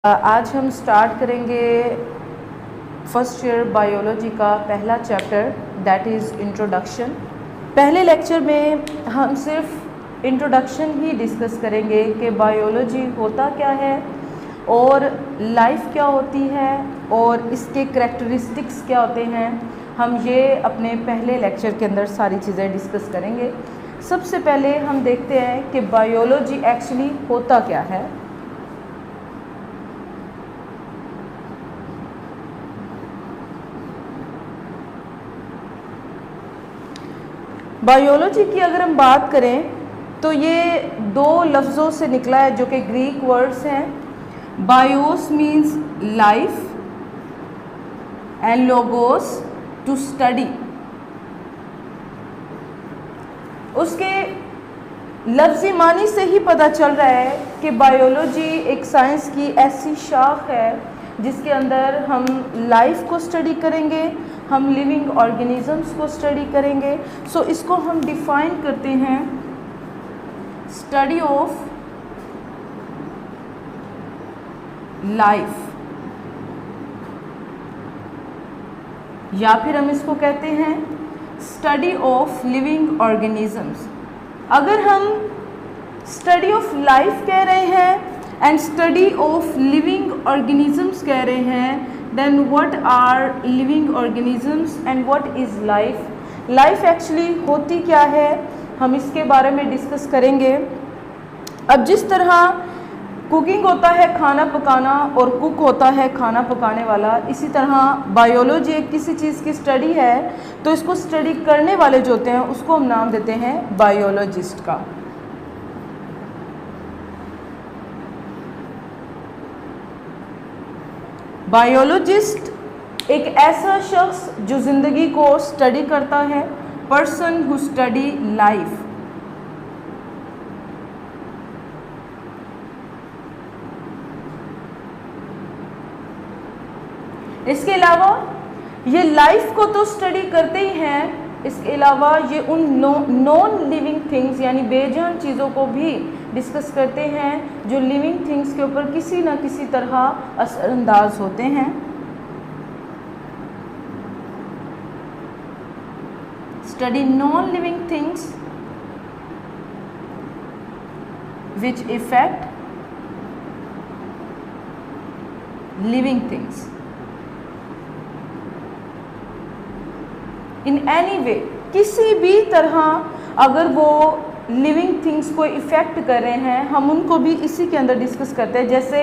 आज हम स्टार्ट करेंगे फर्स्ट ईयर बायोलॉजी का पहला चैप्टर दैट इज़ इंट्रोडक्शन। पहले लेक्चर में हम सिर्फ इंट्रोडक्शन ही डिस्कस करेंगे कि बायोलॉजी होता क्या है और लाइफ क्या होती है और इसके करैक्टरिस्टिक्स क्या होते हैं। हम ये अपने पहले लेक्चर के अंदर सारी चीज़ें डिस्कस करेंगे। सबसे पहले हम देखते हैं कि बायोलॉजी एक्चुअली होता क्या है। बायोलॉजी की अगर हम बात करें तो ये दो लफ्ज़ों से निकला है जो कि ग्रीक वर्ड्स हैं। Bios means life and logos to study. उसके लफ्ज़ी मानी से ही पता चल रहा है कि बायोलॉजी एक साइंस की ऐसी शाख है जिसके अंदर हम लाइफ को स्टडी करेंगे, हम लिविंग ऑर्गेनिजम्स को स्टडी करेंगे। सो इसको हम डिफाइन करते हैं स्टडी ऑफ लाइफ, या फिर हम इसको कहते हैं स्टडी ऑफ लिविंग ऑर्गेनिजम्स। अगर हम स्टडी ऑफ लाइफ कह रहे हैं and study of living organisms कह रहे हैं, then what are living organisms and what is life? Life actually होती क्या है, हम इसके बारे में डिस्कस करेंगे। अब जिस तरह कुकिंग होता है खाना पकाना और कुक होता है खाना पकाने वाला, इसी तरह बायोलॉजी एक किसी चीज़ की स्टडी है तो इसको स्टडी करने वाले जो होते हैं उसको हम नाम देते हैं बायोलॉजिस्ट का। बायोलॉजिस्ट एक ऐसा शख्स जो ज़िंदगी को स्टडी करता है, पर्सन हु स्टडी लाइफ। इसके अलावा ये लाइफ को तो स्टडी करते ही हैं, इसके अलावा ये उन नॉन लिविंग थिंग्स यानी बेजान चीज़ों को भी डिस्कस करते हैं जो लिविंग थिंग्स के ऊपर किसी न किसी तरह असरअंदाज होते हैं। Study non living things which effect living things in any way. किसी भी तरह अगर वो लिविंग थिंग्स को इफ़ेक्ट कर रहे हैं हम उनको भी इसी के अंदर डिस्कस करते हैं। जैसे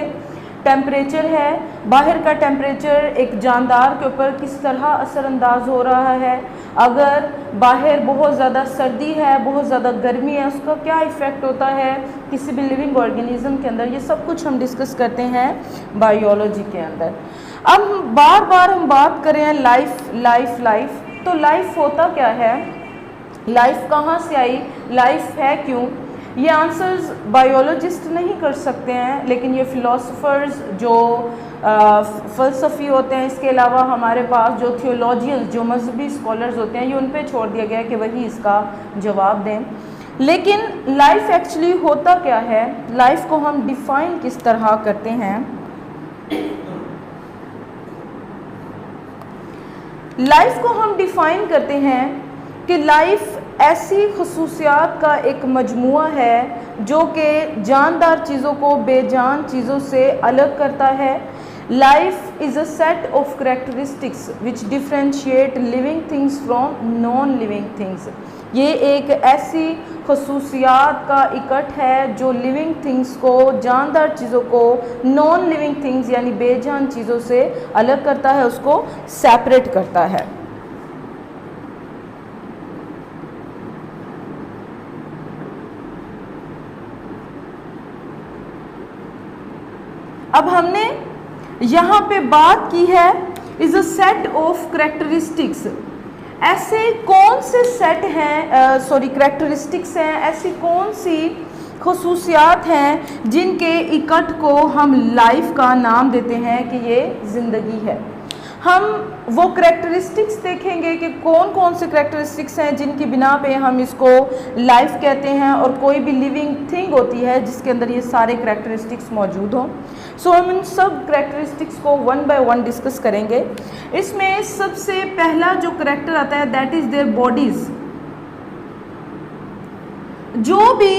टेम्परेचर है, बाहर का टेम्परेचर एक जानदार के ऊपर किस तरह असरअंदाज हो रहा है, अगर बाहर बहुत ज़्यादा सर्दी है, बहुत ज़्यादा गर्मी है, उसका क्या इफ़ेक्ट होता है किसी भी लिविंग ऑर्गेनिज्म के अंदर, ये सब कुछ हम डिस्कस करते हैं बायोलॉजी के अंदर। अब बार बार हम बात करें लाइफ लाइफ लाइफ, तो लाइफ होता क्या है, लाइफ कहाँ से आई, लाइफ है क्यों, ये आंसर्स बायोलॉजिस्ट नहीं कर सकते हैं, लेकिन ये फ़िलोसोफर्स जो फ़लसफ़ी होते हैं, इसके अलावा हमारे पास जो थियोलॉजियंस जो मजहबी स्कॉलर्स होते हैं, ये उन पे छोड़ दिया गया है कि वही इसका जवाब दें। लेकिन लाइफ एक्चुअली होता क्या है, लाइफ को हम डिफ़ाइन किस तरह करते हैं। लाइफ को हम डिफ़ाइन करते हैं कि लाइफ ऐसी खसूसियात का एक मजमुआ है जो कि जानदार चीज़ों को बेजान चीज़ों से अलग करता है। Life is a set of characteristics which differentiate living things from non living things. ये एक ऐसी खसूसियात का इकट्ठ है जो लिविंग थिंग्स को, जानदार चीज़ों को नॉन लिविंग थिंग्स यानी बेजान चीज़ों से अलग करता है, उसको सेपरेट करता है। अब हमने यहाँ पे बात की है is a set of characteristics. ऐसे कौन से सेट हैं, करैक्टरिस्टिक्स हैं, ऐसी कौन सी खसूसियात हैं जिनके इकट्ठ को हम लाइफ का नाम देते हैं कि ये ज़िंदगी है। हम वो करेक्टरिस्टिक्स देखेंगे कि कौन कौन से करेक्टरिस्टिक्स हैं जिनकी बिना पे हम इसको लाइफ कहते हैं, और कोई भी लिविंग थिंग होती है जिसके अंदर ये सारे करेक्टरिस्टिक्स मौजूद हों। सो हम इन सब करेक्टरिस्टिक्स को वन बाय वन डिस्कस करेंगे। इसमें सबसे पहला जो करेक्टर आता है दैट इज़ देयर बॉडीज़। जो भी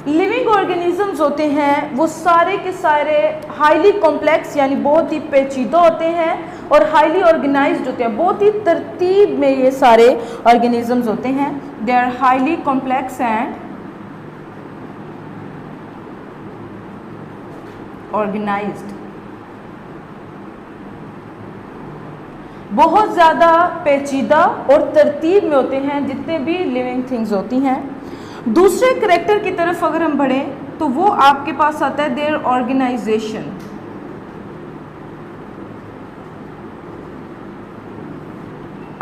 लिविंग ऑर्गेनिजम्स होते हैं वो सारे के सारे हाईली कॉम्प्लेक्स यानी बहुत ही पेचीदा होते हैं और हाईली ऑर्गेनाइज्ड होते हैं, बहुत ही तरतीब में ये सारे ऑर्गेनिजम्स होते हैं। They are highly complex and organised. बहुत ज़्यादा पेचीदा और तरतीब में होते हैं जितने भी लिविंग थिंग्स होती हैं। दूसरे करेक्टर की तरफ अगर हम बढ़ें तो वो आपके पास आता है देयर ऑर्गेनाइजेशन।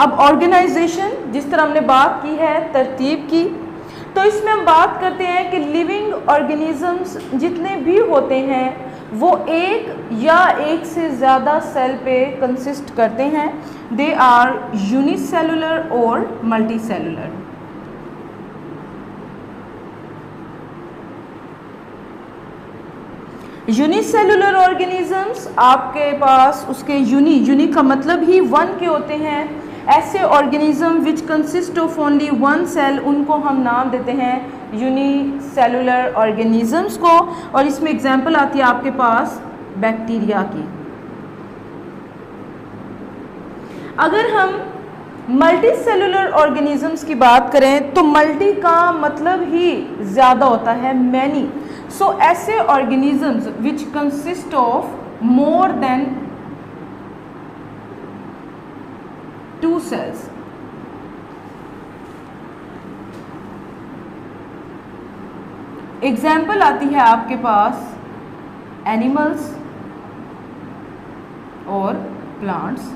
अब ऑर्गेनाइजेशन जिस तरह हमने बात की है तरतीब की, तो इसमें हम बात करते हैं कि लिविंग ऑर्गेनिजम्स जितने भी होते हैं वो एक या एक से ज़्यादा सेल पे कंसिस्ट करते हैं। दे आर यूनिसेलुलर और मल्टीसेलुलर। यूनिसेलुलर ऑर्गेनिजम्स आपके पास उसके यूनी का मतलब ही वन के होते हैं। ऐसे organism which consist of only one cell, उनको हम नाम देते हैं यूनिसेलुलर ऑर्गेनिजम्स को। और इसमें एग्जांपल आती है आपके पास बैक्टीरिया की। अगर हम मल्टी सेलुलर ऑर्गेनिजम्स की बात करें तो मल्टी का मतलब ही ज़्यादा होता है, मैनी। सो ऐसे organisms which consist of more than 2 cells। Example आती है आपके पास एनिमल्स और प्लांट्स।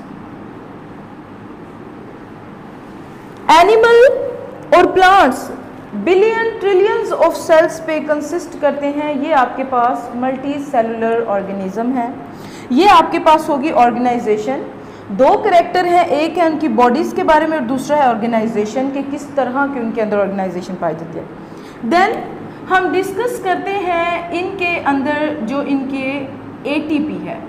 एनिमल और plants billion trillions of cells पे कंसिस्ट करते हैं। ये आपके पास मल्टी सेलुलर ऑर्गेनिज्म है। ये आपके पास होगी ऑर्गेनाइजेशन। 2 करेक्टर हैं, एक है उनकी बॉडीज़ के बारे में और दूसरा है ऑर्गेनाइजेशन के किस तरह की उनके अंदर ऑर्गेनाइजेशन पाई जाती है। देन हम डिस्कस करते हैं इनके अंदर जो इनके एटीपी है।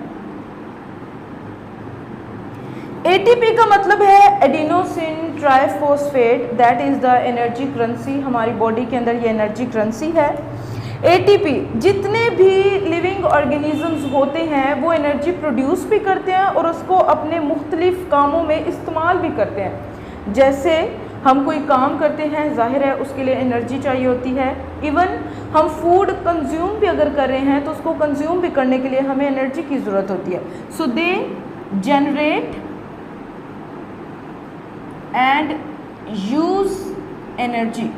एटीपी का मतलब है adenosine triphosphate, that is the energy currency. हमारी बॉडी के अंदर ये एनर्जी करेंसी है। एटीपी जितने भी लिविंग ऑर्गेनिजम्स होते हैं वो एनर्जी प्रोड्यूस भी करते हैं और उसको अपने मुख्तलिफ कामों में इस्तेमाल भी करते हैं। जैसे हम कोई काम करते हैं, जाहिर है उसके लिए एनर्जी चाहिए होती है। इवन हम फूड कंज्यूम भी अगर कर रहे हैं तो उसको कंज्यूम भी करने के लिए हमें एनर्जी की ज़रूरत होती है। So they generate and use energy.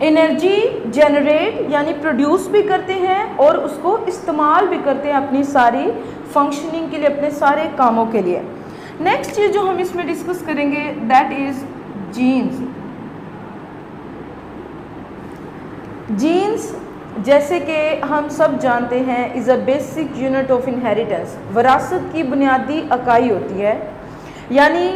Energy generate यानी प्रोड्यूस भी करते हैं और उसको इस्तेमाल भी करते हैं अपनी सारी फंक्शनिंग के लिए, अपने सारे कामों के लिए। नेक्स्ट चीज़ जो हम इसमें डिस्कस करेंगे दैट इज़ जीन्स। जीन्स जैसे कि हम सब जानते हैं is a basic unit of inheritance. विरासत की बुनियादी इकाई होती है, यानी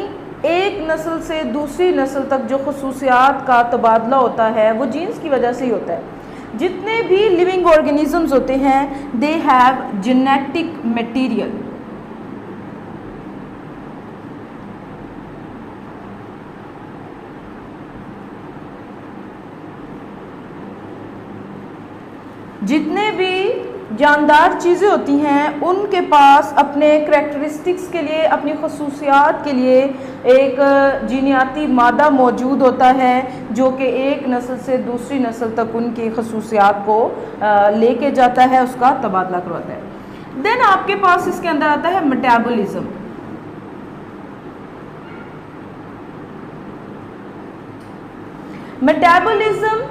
एक नस्ल से दूसरी नस्ल तक जो खसूसियात का तबादला होता है वो जीन्स की वजह से ही होता है। जितने भी लिविंग ऑर्गेनिजम्स होते हैं दे हैव जेनेटिक मटेरियल। जितने भी जानदार चीज़ें होती हैं उनके पास अपने करैक्टरिस्टिक्स के लिए, अपनी खसूसियात के लिए एक जीनियाती मादा मौजूद होता है जो कि एक नस्ल से दूसरी नस्ल तक उनकी खसूसियात को लेके जाता है, उसका तबादला करवाता है। देन आपके पास इसके अंदर आता है मेटाबॉलिज्म। मेटाबॉलिज्म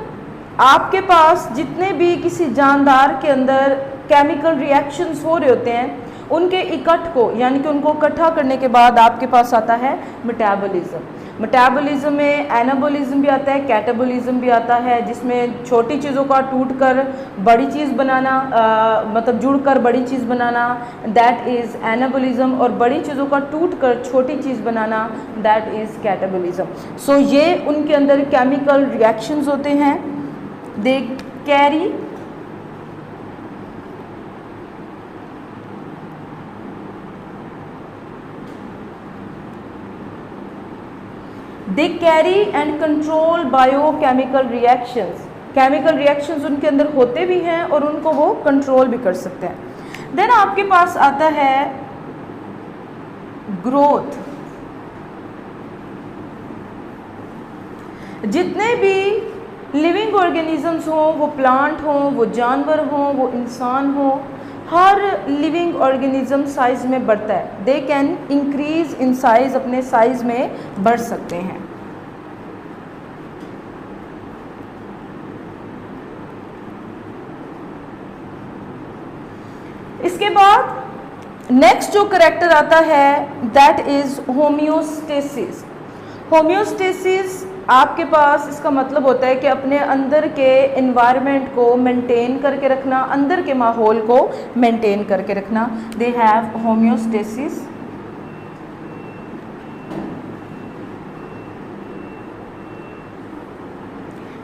आपके पास जितने भी किसी जानदार के अंदर केमिकल रिएक्शंस हो रहे होते हैं उनके इकट्ठ को, यानी कि उनको इकट्ठा करने के बाद आपके पास आता है मेटाबॉलिज्म। मेटाबॉलिज्म में एनाबॉलिज्म भी आता है, कैटाबॉलिज्म भी आता है, जिसमें छोटी चीज़ों का टूटकर बड़ी चीज़ बनाना, मतलब जुड़कर बड़ी चीज़ बनाना, दैट इज़ एनाबॉलिज्म, और बड़ी चीज़ों का टूटकर छोटी चीज़ बनाना, दैट इज़ कैटाबॉलिज्म। सो ये उनके अंदर केमिकल रिएक्शंस होते हैं, they carry and control biochemical reactions. Chemical reactions उनके अंदर होते भी हैं और उनको वो कंट्रोल भी कर सकते हैं। देन आपके पास आता है ग्रोथ। जितने भी लिविंग ऑर्गेनिजम्स हों, वो प्लांट हों, वो जानवर हों, वो इंसान हों, हर लिविंग ऑर्गेनिज्म साइज में बढ़ता है। They can increase in size, अपने साइज में बढ़ सकते हैं। इसके बाद नेक्स्ट जो करेक्टर आता है दैट इज होम्योस्टेसिस। होम्योस्टेसिस आपके पास इसका मतलब होता है कि अपने अंदर के एनवायरनमेंट को मेंटेन करके रखना, अंदर के माहौल को मेंटेन करके रखना। They have homeostasis.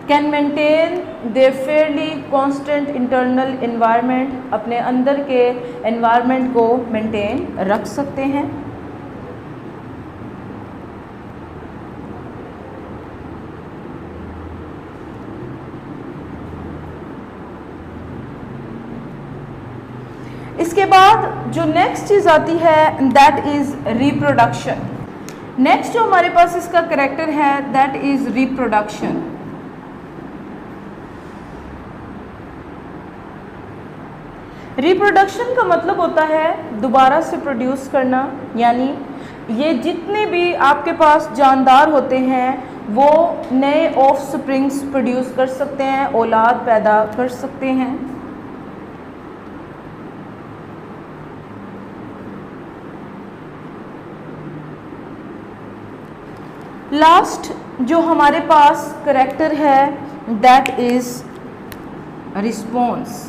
Can maintain their Fairlie constant internal environment, अपने अंदर के एनवायरनमेंट को मेंटेन रख सकते हैं। इसके बाद जो नेक्स्ट चीज़ आती है दैट इज़ रिप्रोडक्शन। नेक्स्ट जो हमारे पास इसका करेक्टर है दैट इज़ रिप्रोडक्शन। रिप्रोडक्शन का मतलब होता है दोबारा से प्रोड्यूस करना, यानी ये जितने भी आपके पास जानदार होते हैं वो नए ऑफस्प्रिंग्स प्रोड्यूस कर सकते हैं, औलाद पैदा कर सकते हैं। लास्ट जो हमारे पास करेक्टर है that is response.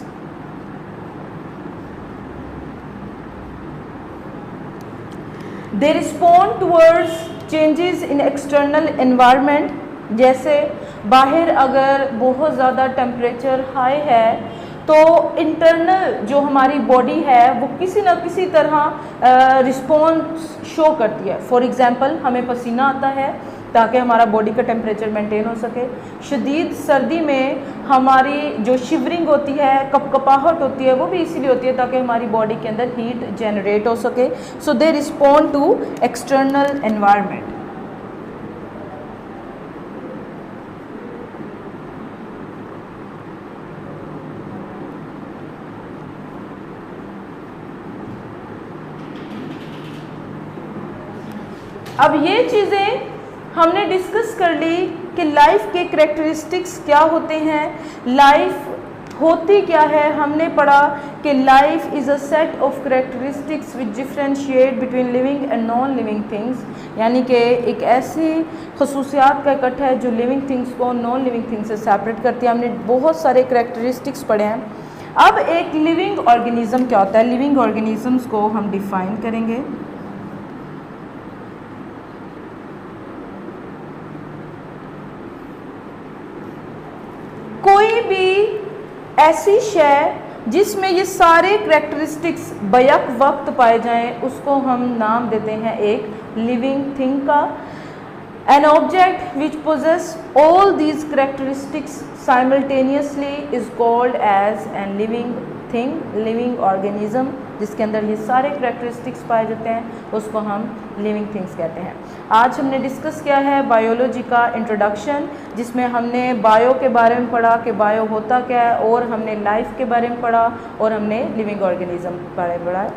They respond towards changes in external environment. जैसे बाहर अगर बहुत ज़्यादा टेम्परेचर हाई है तो इंटरनल जो हमारी बॉडी है वो किसी न किसी तरह रिस्पॉन्स शो करती है। फॉर एग्ज़ाम्पल हमें पसीना आता है ताकि हमारा बॉडी का टेम्परेचर मेंटेन हो सके। शदीद सर्दी में हमारी जो शिवरिंग होती है, कपकपाहट होती है, वो भी इसीलिए होती है ताकि हमारी बॉडी के अंदर हीट जनरेट हो सके। So they respond to external environment. अब ये चीज़ें हमने डिस्कस कर ली कि लाइफ के करैक्टरिस्टिक्स क्या होते हैं, लाइफ होती क्या है। हमने पढ़ा कि life is a set of characteristics which differentiate between living and non living things, यानी कि एक ऐसी खसूसियात का इकट्ठा है जो लिविंग थिंग्स को नॉन लिविंग थिंग्स से सेपरेट करती है। हमने बहुत सारे करैक्टरिस्टिक्स पढ़े हैं। अब एक लिविंग ऑर्गेनिज्म क्या होता है, लिविंग ऑर्गेनिजम्स को हम डिफाइन करेंगे। कोई भी ऐसी शय जिसमें ये सारे करैक्टरिस्टिक्स बैक वक्त पाए जाएं उसको हम नाम देते हैं एक लिविंग थिंग का। An object which possess all these characteristics simultaneously is called as an living thing, living organism. जिसके अंदर ये सारे करैक्टरिस्टिक्स पाए जाते हैं उसको हम लिविंग थिंग्स कहते हैं। आज हमने डिस्कस किया है बायोलॉजी का इंट्रोडक्शन, जिसमें हमने बायो के बारे में पढ़ा कि बायो होता क्या है, और हमने लाइफ के बारे में पढ़ा, और हमने लिविंग ऑर्गेनिज्म के बारे में पढ़ा।